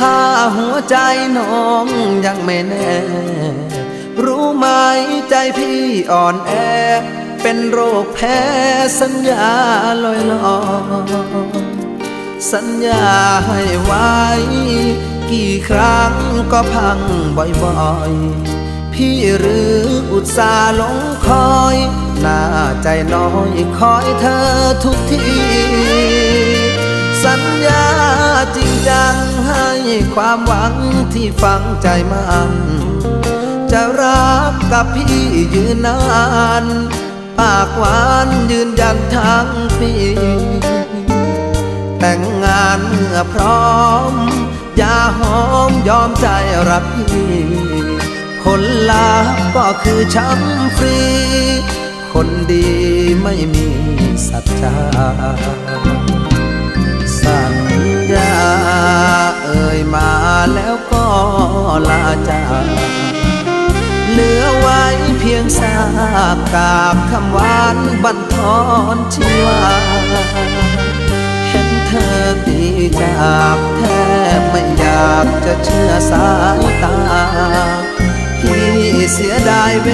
ถ้าหัวใจน้องยังไม่แน่ รู้ไหมใจพี่อ่อนแอเป็นโรคแพ้สัญญาลอยลอยสัญญาให้ไว้กี่ครั้งก็พังบ่อยๆพี่หรืออุตส่าห์หลงคอยหน้าใจน้อยคอยเธอทุกทีสัญญาจริงจังให้ความหวังที่ฝังใจมันจะรักกับพี่ยืนนานปากหวานยืนยันทั้งปีแต่งงานเมื่อพร้อมอย่าหอมยอมใจรักพี่ผลลัพธ์ก็คือช้ำฟรีคนดีไม่มีสัจจาสัญญาเอ่ยมาแล้วก็ลาจากเหลือไว้เพียงซากกากคำหวานบั่นทอนชีวาเห็นเธอดีจากแทบไม่อยากจะเชื่อสายตาพี่เสียดายเว